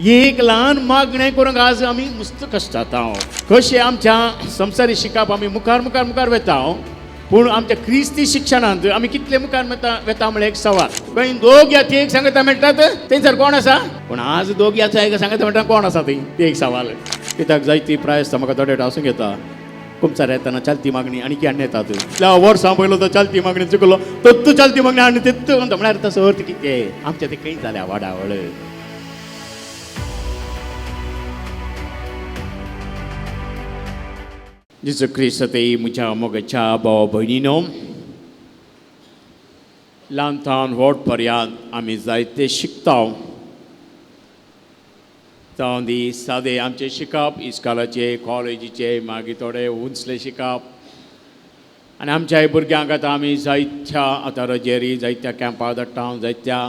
एक ल्हान मागणें करूंक आज आमी मस्त कश्टात कशें आमच्या संवसारी शिकप आमी मुखार मुखार मुखार वेता पूण आमच्या क्रिस्ती शिक्षणांत आमी कितले मुखार वेता म्हळ्यार एक सवाल खंय दोग या ती एक सांगता मेळटात थंयसर कोण आसा पूण आज दोग याचा एक सांगता मेळटा कोण आसा ती एक सवाल कित्याक जायती प्रायस म्हाका थोडे आसूंक येता कुमसार येताना चलती मागणी आनी कितें येतात इतल्या वर्सां पयलो तो चलती मागणी चुकलो तत्तू चलती मागणी आनी तेत्तू म्हणटा म्हळ्यार तसो अर्थ कितें आमचें तें खंय जाल्या वाडावळ जेजू क्रिस्तांतय म्हज्या मोगाच्या भाव भयणीनो ल्हानथान व्हड पर्यंत आमी जायते शिकता जावं दी सादें आमचें शिकप इस्कॉलाचें कॉलेजीचें मागीर थोडे उंचले शिकप आनी आमच्या भुरग्यांक आतां आमी जायत्या आतां रजेरी जायत्या कॅम्पां धाडटा जायत्या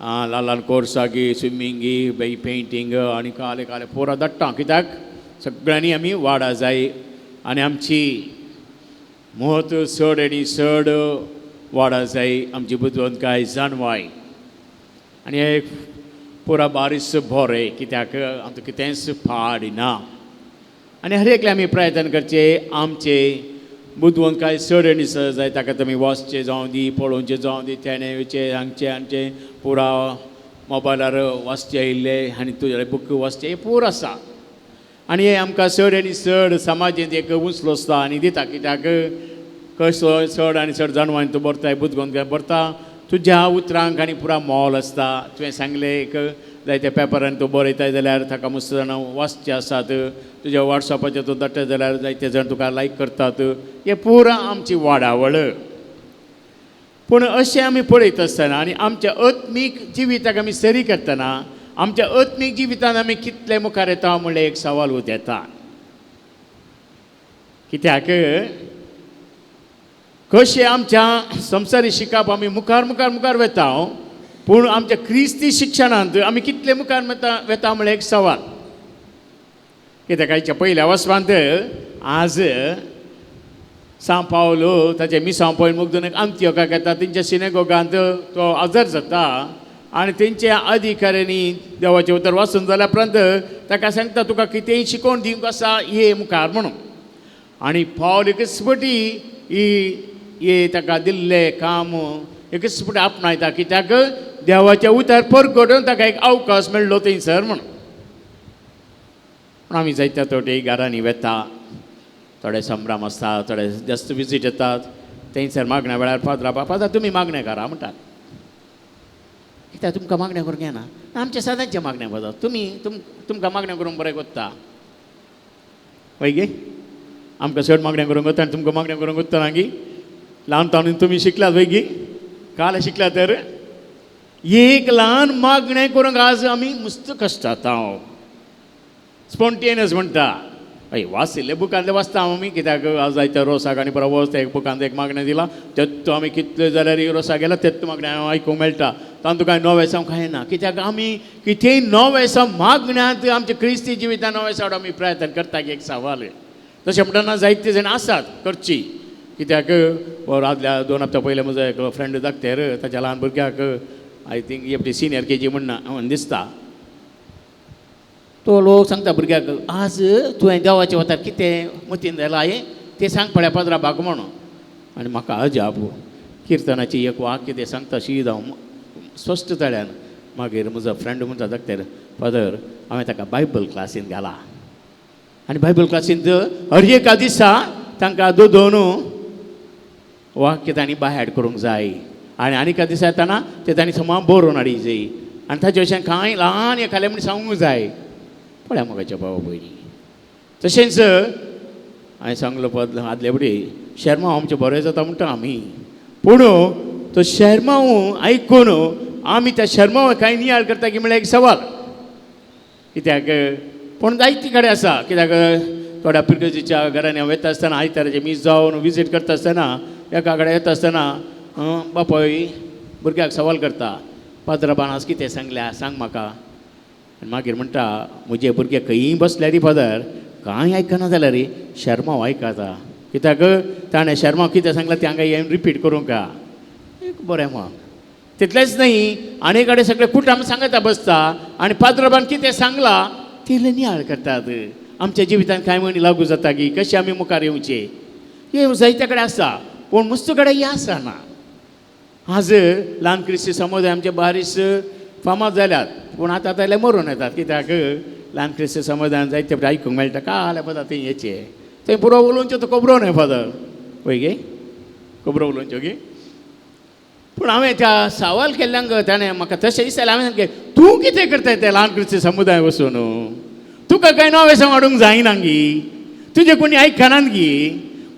ल्हान ल्हान कोर्सागी स्विमींगी पेंटींग आनी काले काले पुरो धाडटा कित्याक सगळ्यांनी आमी वाडा जाय आनी आमची म्हत्व चड आनी चड वाडा जाय आमची बुदवंतकाय जाणवाय आनी हे पुरा बारीस बरें कित्याक आमकां कितेंच फाड ना आनी हर एकले आमी प्रयत्न करचे आमचे बुदवंतकाय चड आनी चड जाय ताका तुमी वचचें जावं दी पळोवचें जावं दी तेणें हांगचें हांगचें पुरा मोबायलार वाचचें येयल्ले आनी तुजे बूक वाचचें हें पूर आसा आनी हे आमकां चड आनी चड समाजींत एक उंचलो आसता आनी दिता कित्याक कसो चड आनी चड जाणवान तूं बरताय बुदवंत बरता तुज्या उतरांक आनी पुरा मोल आसता तुवें सांगलें एक जायत्या पेपरान तूं बरयताय जाल्यार ताका मस्त जाण वाचचे आसात तुज्या वॉट्सॅपाचेर तूं धाडटा जाल्यार जायते जाण तुका लायक करतात हे पुरा आमची वाडावळ पूण अशें आमी पळयत आसतना आनी आमच्या आत्मीक जिविताक आमी सरी करतना आमच्या आत्मीक जिवितान आमी कितले मुखार येता म्हणल्यार एक सवाल येता कित्याक कशें आमच्या संवसारी शिकप आमी मुखार मुखार मुखार वेता पूण आमच्या क्रिस्ती शिक्षणांत आमी कितले मुखार वेता म्हणल्यार एक सवाल कित्याक हाच्या पयल्या वचपांत आज सांव पावलो ताचे मिसांव पळय मुगदून अंत्योकाक येता तेंच्या सिनेगोगांत तो हजर जाता आनी तेंच्या अधिकाऱ्यांनी देवाचें उतर वाचून जाल्या उपरांत ताका सांगता तुका कितेंय शिकोवन दिवंक आसा ये मुखार म्हणून आनी पावल एकच फावटी हे ताका दिल्लें काम एकच फावटी आपणायता कित्याक देवाचें उतर परगटून ताका एक अवकाश मेळ्ळो थंयसर म्हणून आमी जायत्या थोडे घरांनी वेता थोडे संभ्रम आसता थोडे जास्त विजीट येतात थंयसर मागण्या वेळार फादर तुमी मागण्या करा म्हणटात कित्याक तुमकां मागण्या करूंक येना आमच्या सदांच्या मागण्या फादर तुमकां मागण्या करूंक बरें कोत्ता वय गे आमकां चड मागण्या करूंक वता आनी तुमकां मागण्या करूंक वता ना गी ल्हानपणान तुमी शिकल्यात वय गी काल शिकल्या तर एक ल्हान मागणें करूंक आज आमी मस्त कश्टात स्पॉन्टेनियस म्हणटा हय वाचिल्ले बुकांतले वाचता आमी कित्याक आज जायत्या रोसाक आनी बरो वच एक बुकांत एक मागणें दिला तेत्तू आमी कितले जाल्यार रोसा गेला तेत्तू मागणें आयकूंक मेळटा तातूंत कांय नवें सांग कांय ना कित्याक आमी कितेंय नवें सा मागण्यांत आमच्या क्रिस्ती जिवितान नवें सावड आमी प्रयत्न करता एक सवाल तशें म्हणटना जायते जाण आसात करची कित्याक आदल्या 2 हप्त्या पयले म्हजो एक फ्रेंड धाकटेर ताच्या ल्हान भुरग्याक I think FT senior KG म्हणून दिसता तो लोक सांगता भुरग्याक आज तुवें देवाच्या वतार कितें मतीन जालां हे तें सांग पळय पाद्रा भाग म्हणून आनी म्हाका अजाप किर्तनाची एक वाक्य तें सांगता शीद हांव स्पश्ट जाल्यान मागीर म्हजो फ्रेंड म्हणटा धाकटेर फादर हांवें ताका बायबल क्लासीन घाला आनी बायबल क्लासीन हर एका दिसा तांकां दोन वाक्य तांणी बाय करूंक जाय आनी एका दिसा येताना ते तांणी समा बरोवन हाडी जाय आनी ताचे अशें कांय ल्हान एखादें म्हण सांगूंक जाय पळय मोगाच्या भावा भयणी तशेंच हांवें सांगलो पद आदले फुडें शर्मा आमचें बरें जाता म्हणटा आमी पूण तो शर्माव आयकून आमी त्या शर्माव कांय नियाळ करता की म्हळ्यार एक सवाल कित्याक पूण जायती कडेन आसा कित्याक थोड्या पिरगजीच्या घरांनी हांव येता आसतना आयताराचे मीस जावन विजीट करता आसतना एका कडेन येता आसतना बापय भुरग्याक सवाल करता पाद्रा बाणास कितें सांगल्या सांग म्हाका आनी मागीर म्हणटा म्हजे भुरगे खंयी बसल्या रे फादर कांय आयकना जाल्यार रे शर्मा आयकता कित्याक ताणें शर्मा कितें सांगलां तें हांगा येवन रिपीट करूंक एक बरें मग तितलेंच न्ही आनी कडेन सगळे कुटाम सांगता बसता आनी पाद्रबान कितें सांगलां ते नियाळ करतात. आमच्या जिवितांत कांय म्हणी लागू जाता की कशें आमी मुखार येवचे हे जायते कडेन आसा पूण मुस्तू कडेन हें आसना. आज ल्हान क्रिस्ती समुदाय आमचे बारीस फामाद जाल्यात पूण आतां आतां मरून येतात कित्याक ल्हान क्रिस्ती समुदायान जायते फावटी आयकूंक मेळटा काल पदा थंय हेचे थंय पुरो उलोवंचो तो खबरो न्हय फादर पळय गे खबरो उलोवंच्यो गे. पूण हांवें त्या सवाल केल्ल्यांक ताणें म्हाका तशें दिसतालें हांवें सांगलें तूं कितें करता ते ल्हान क्रिस्ती समुदाय वचून तुका कांय नवें सांबाडूंक जायना गी तुजें कोणी आयकनात गी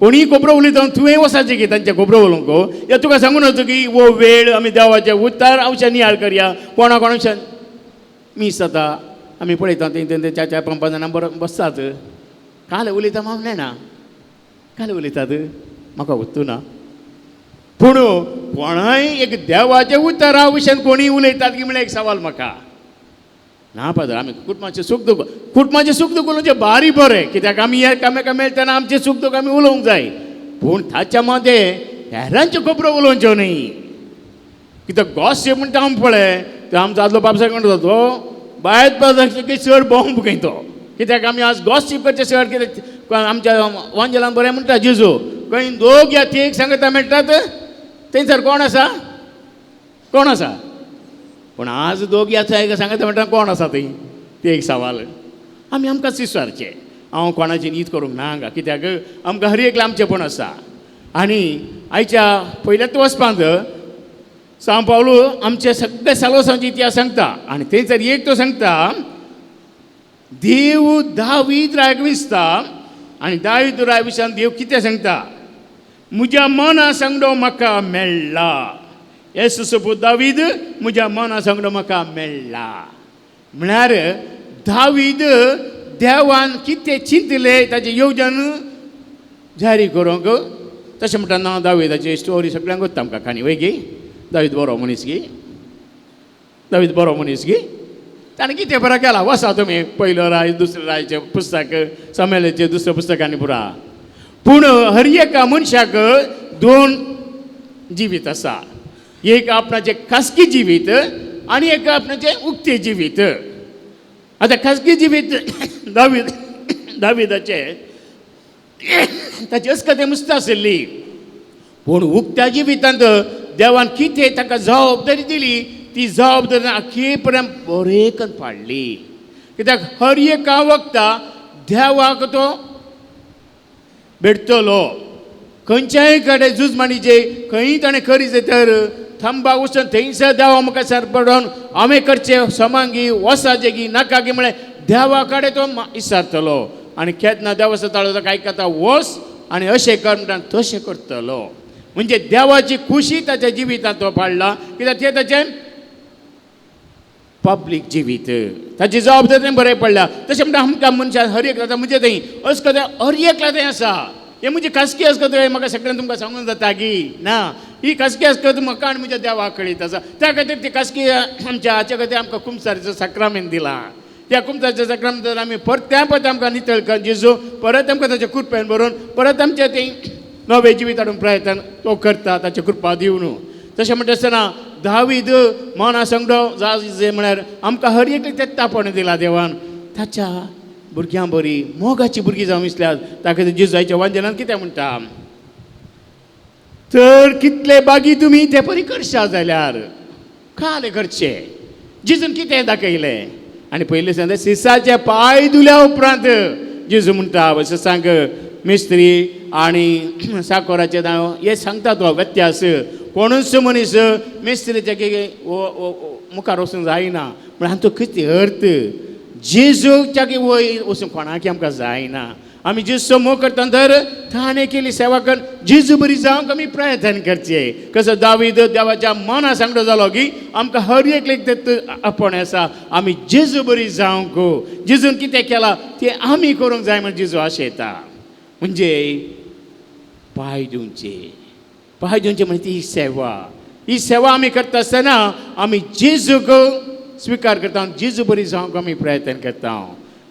कोणीय खबरो उलयता तुवें वसाचें गी तांचें खबरो उलोवंक या तुका सांगून वचो की वो वेळ आमी देवाचें उतार हांवशें नियाळ करया कोणा कोणाच्यान मीस जाता आमी पळयता तें च्या पंपा जाणां बसतात काल उलयता हांव नेना काल उलयतात म्हाका वतू ना पूण कोणाय एक देवाच्या उतारा विशयान कोणीय उलयतात की म्हळ्यार एक सवाल म्हाका ना पादर आमी कुटुंबाचें सूख दूख कुटुंबाचें सूख दूख उलोवचें भारी बरें कित्याक आमी एकामेका मेळटना आमचें सूख दूख आमी उलोवंक जाय पूण ताच्या मदें हेरांच्यो खबरो उलोवच्यो न्ही कित्याक गॉसिप म्हणटा हांव पळय तो आमचो आदलो बापसायब म्हणटा तो बायत पावसाची चड बॉम्ब खंय तो कित्याक आमी आज गॉसिप करचे चड कित्याक आमच्या वांजेलान बरें म्हणटा जेजू खंय दोग या ती एक सांगता मेळटात थंयसर कोण आसा कोण आसा पूण आज दोग याचा एक सांगता म्हणटा कोण आसा थंय ते एक सवाल आमी आमकांच विचारचें हांव कोणाची न्हीद करूंक ना हांगा कित्याक आमकां हर एकलें आमचेपण आसा. आनी आयच्या पयल्याच वचपांत सांव पावलो आमचे सगळे सालोसांचो इतिहास सांगता आनी थंयसर एक तो सांगता देव दावीद रायक विसता आनी दावीद राय विशयान देव कितें सांगता म्हज्या मना सांगडो म्हाका मेळ्ळा येसू सोपूत दावीद म्हज्या मना सांगडो म्हाका मेळ्ळा म्हळ्यार दावीद देवान कितें चिंतलें ताचें येवजन जारी करूंक तशें म्हणटा दावीदाची स्टोरी सगळ्यांक वता आमकां काणी वय गी दावीद बरो मनीस गी दावीद बरो मनीस गी ताणें कितें बरें केलां वसा तुमी पयलो राय दुसरें रायचें पुस्तक समेलाचें दुसऱ्या पुस्तकांनी पुरा पूण हर एका मनशाक दोन जिवीत आसा एक आपणाचें खासगी जिवीत आनी एक आपणाचें उक्तें जिवीत. आतां खासगी जिवीत दावीदाचें ताची अस्कतें मस्त आशिल्ली पूण उक्त्या जिवितांत देवान कितें ताका जबाबदारी दिली ती जबाबदारी आख्खी पर्यंत बरे करून पाडली कित्याक हर एका वखदा देवाक तो भेटतलो खंयच्याय कडेन झुजमाणीचे खंय ताणें खरी तर थांबा वचून थंयसर देवा म्हाका सरपडोन हांवें करचें समांगी वसाचें गी नाका गी म्हळ्यार देवा कडेन तो विचारतलो आनी केन्ना देवा सताळो ताका आयकता वस आनी अशें कर म्हणटा तशें करतलो म्हणजे देवाची खुशी ताच्या जिवितांत तो पाडला कित्याक तें ताचें पब्लीक जिवीत ताची जबाबदारी बरें पडल्या तशें म्हणटा आमकां मनशां हर एक जाता म्हणजे थंय अस्कतें हर एकल्या थंय आसा हे म्हणजे खासगी अस्कतें म्हाका सगळ्यांक तुमकां सांगून जाता की ना ही खासगी अस्कत म्हाका आनी म्हज्या देवा कळीत आसा त्या खातीर ती खासगी आमच्या हाचे खातीर आमकां कुमसारीचो सक्रामेंत दिला त्या कुमसारीच्या सक्रामेंतान आमी परत आमकां नितळ कर जेजू परत आमकां ताच्या कृपेन भरून परत आमचें तें नवें जिवीत हाडूंक प्रयत्न तो करता ताची कृपा दिवन तशें म्हणटा आसतना दावीद मना सांगडो जे म्हळ्यार आमकां हर एक तेत्तापण दिला देवान ताच्या भुरग्यां बरी मोगाची भुरगीं जावं दिसल्यात ताका जेजूच्या वांजेलान कितें म्हणटा तर कितले बागी तुमी ते परी करशा जाल्यार खाले करचे जेजून कितें दाखयलें आनी पयलीं सांगता सिसाचे पांय धुल्या उपरांत जेजू म्हणटा सांग मिस्त्री आनी साकोराचे नांव हे सांगता तो व्यत्यास कोणूच मनीस मेस्त्रीचे मुखार वचूंक जायना म्हळ्यार आमचो कितें अर्थ जेजूच्या वयर वचूंक कोणाक आमकां जायना आमी जेजूचो मोग करता तर ताणें केली सेवा कर जेजू बरी जावंक आमी प्रयत्न करचे कसो दावीद देवाच्या मना सांगडो जालो की आमकां हर एक आपण आसा आमी जेजू बरी जावंक जेजून कितें केलां तें आमी करूंक जाय म्हण जेजू आशयता म्हणजे पांय दिवचे म्हणजे ही सेवा आमी करता आसतना आमी जेजूक स्विकार करता जेजू बरी जावंक आमी प्रयत्न करता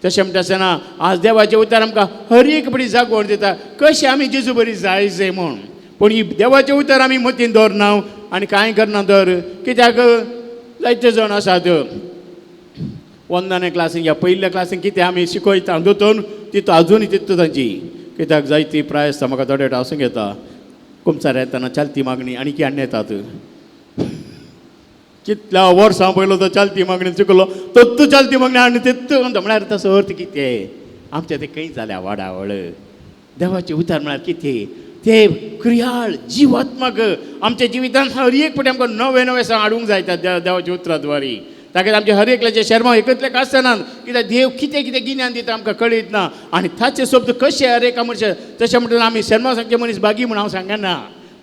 तशें म्हणटा आसतना आज देवाचे उतार आमकां हर एक बरी जागोर दिता कशें आमी जेजू बरी जायचे म्हूण पूण ही देवाचे उतार आमी मतीन दवरना आनी कांय करना तर कित्याक जायते जाण आसात वंदना क्लासीन या पयल्या क्लासीन कितें आमी शिकयता दोतोर तितू आजुनूय तितू तांची कित्याक जायती प्रायस म्हाका थोडे हांसूंक येता कुमसार येताना चलती मागणी आनी की हाडून येतात कितल्या वर्सां पयलो तो चलती मागणी चुकलो तत्तू चलती मागणी आनी तेत्तू म्हळ्यार तसो अर्थ कितें आमचें तें खंय जाल्या वाडावळ देवाचें उतार म्हळ्यार कितें ते क्रियाळ जिवात्मक आमच्या जिवितांत हर एक फावटी आमकां नवे नवे हाडूंक जाय देवाच्या उतरा द्वारी ताका आमचे हर एकल्याचे शर्मा एकतले आसनात कित्याक देव कितें कितें गिन्यान दिता आमकां कळीत ना आनी ताचे शब्द कशे हर एका मनशा तशें म्हणटना आमी शर्मा सांगचे मनीस बागी म्हूण हांव सांगना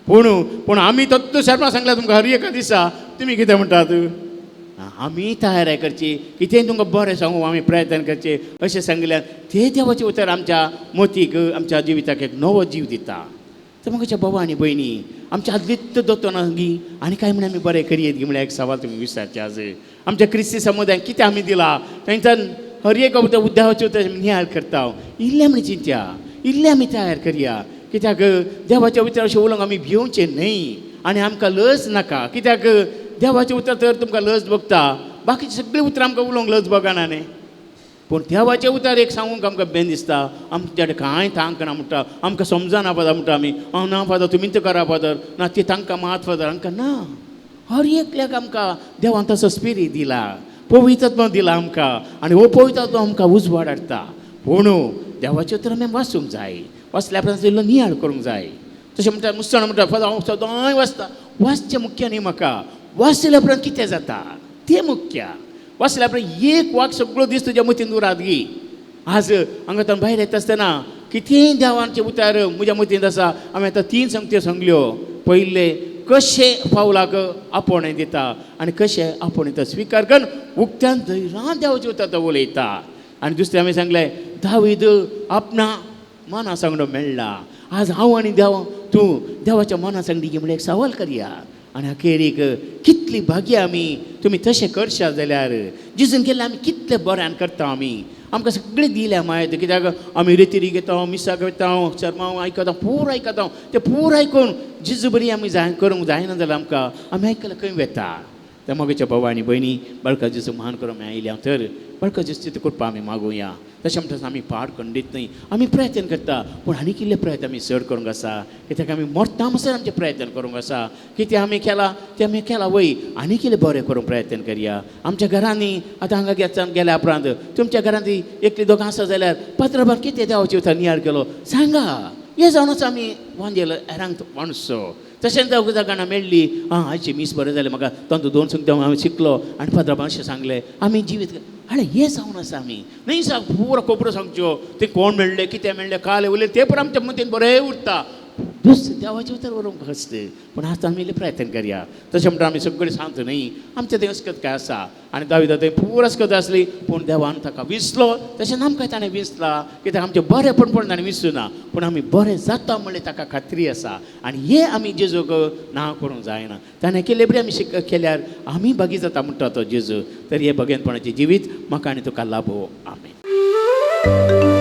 पूण आमी तत्तू शर्मा सांगल्या तुमकां हर एका दिसा तुमी कितें म्हणटात आमी तयारी करची कितें तुमकां बरें सांगू आमी प्रयत्न करचे अशें सांगल्यार ते देवाचे उतर आमच्या मोतीक आमच्या जिविताक एक नवो जीव दिता तर म्हाज्या भावा आनी भयणी आमच्या आदलीत दोतोरां गी आनी काय म्हण आमी बरें करियेत गी म्हळ्यार एक सवाल तुमी विचारचे आज आमच्या क्रिस्ती समुदायाक कितें आमी दिलां थंयच्यान हर एक देवाचे उतर नियाळ करता इल्लें म्हण चिंत्या इल्लें आमी तयार करया कित्याक देवाच्या उतरार अशें उलोवंक आमी भिवचें न्हय आनी आमकां लज नाका कित्याक देवाचें उतर तर तुमकां लज भोगता बाकीची सगळीं उतरां आमकां उलोवंक लज भोगना न्ही पूण देवाचें उतर एक सांगूंक आमकां बेन दिसता आमच्या कडेन कांय तांकना म्हणटा आमकां समजना फादर म्हणटा आमी ना फादर तुमीच करा फादर ना ती तांकां मात फादर आमकां ना हर एकल्याक आमकां देवान तसो स्पिरीट दिला पवित्रत्व दिला आमकां आनी हो पवित्रत्व आमकां उजवाड हाडटा पूण देवाचें उतर आमी वाचूंक जाय वाचल्या उपरांत इल्लो नियाळ करूंक जाय तशें म्हणटा मुसळ म्हणटा फादर हांव सदांय वाचता वाचचें मुख्य न्ही म्हाका वाचल्या उपरांत कितें जाता तें मुख्य वाचल्या उपरांत एक वाक सगळो दीस तुज्या मतीन उरात गी आज हांगाच्यान भायर येता आसतना कितेंय देवाचें उतर म्हज्या मतींत आसा हांवें आतां 3 संगत्यो सांगल्यो पयले कशें पावलाक आपोवणें दिता आनी कशें आपोवणें तो स्विकार करून उक्त्यान धैर्यान देवाचें उतर तो उलयता आनी दुसरें हांवें सांगलें दावीद आपणा मना सांगडो मेळ्ळा आज हांव आनी देव तूं देवाच्या मना सांगडी गी म्हळ्यार एक सवाल करया आनी अखेरीक कितली भाग्य आमी तुमी तशें करशा जाल्यार जिजून केल्लें आमी कितलें बऱ्यान करता आमी आमकां सगळें दिल्या मायत कित्याक आमी रितीरी घेता मिसाक घेता शर्मा आयकता पूर आयकता तें पूर आयकून जिजू बरी आमी करूंक जायना जाल्यार आमकां आमी आयकल्यार खंय वेता त्या मोगेच्या भावा आनी भयणी बळका जेजू महान करूंक मेळिल्ल्या तर बळका जेजू चित्र करपा आमी मागुया तशें म्हणटा आमी पाड खंडीत न्हय आमी प्रयत्न करता पूण आनी किल्ले प्रयत्न आमी चड करूंक आसा कित्याक आमी मरता म्हणसर आमचे प्रयत्न करूंक आसा कितें आमी केलां तें आमी केलां वय आनी कितें बरें करूंक प्रयत्न करया आमच्या घरांनी आतां हांगा गेल्या उपरांत तुमच्या घरांत एकली दोगां आसा जाल्यार पात्राबार कितें देवाचे उतर नियाळ केलो सांगा हे जावनच आमी वांजेल हेरांक वाणूसो तशेंच जाणा मेळ्ळी आयची मीस बरें जालें म्हाका तातूंत 2 संगत्यो हांवें शिकलो आनी पात्राबान अशें सांगलें आमी जिवीत आरे हे जावन आसा आमी न्हय सांग पुरो खबरो सांगच्यो ते कोण मेळ्ळे कितें मेळ्ळें काल उलयलें ते पण आमच्या मतीन बरें उरता दुसरें देवाचें उतर व्हरूंक आसता पूण आतां आमी इल्लें प्रयत्न करया तशें म्हणटा आमी सगळें सांगता न्हय आमचें थंय अस्कत काय आसा आनी दाविदा थंय पूर अस्कत आसली पूण देवान ताका विसलो तशें आमकां ताणें विसला कित्याक आमचें बरेंपण ताणें विसरूं ना पूण आमी बरें जाता म्हणलें ताका खात्री आसा आनी हे आमी जेजूक नांव करूंक जायना ताणें केले बरी आमी केल्यार आमी बागी जाता म्हणटा तो जेजू तर हे भगेनपणाचें जिवीत म्हाका आनी तुका लाभो आमेन.